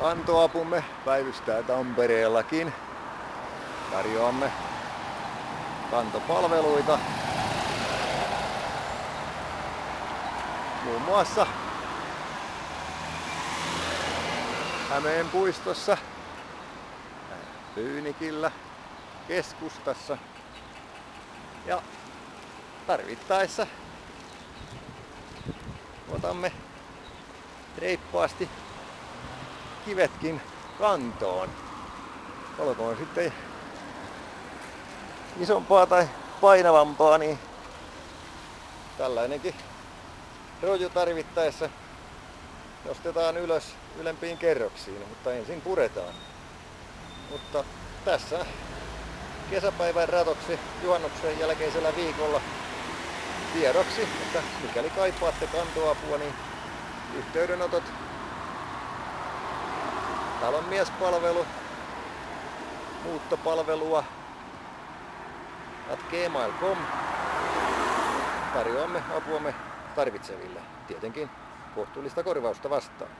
Kantoapumme päivystää Tampereellakin. Tarjoamme kantopalveluita muun muassa Hämeen puistossa, Pyynikillä, keskustassa ja tarvittaessa otamme reippaasti kivetkin kantoon. Olkoon sitten isompaa tai painavampaa, niin tällainenkin roju tarvittaessa nostetaan ylös ylempiin kerroksiin, mutta ensin puretaan. Mutta tässä kesäpäivän ratoksi juhannuksen jälkeisellä viikolla tiedoksi, että mikäli kaipaatte kantoapua, niin yhteydenotot talonmiespalvelu, muuttopalvelua @gmail.com. Tarjoamme apuamme tarvitseville, tietenkin kohtuullista korvausta vastaan.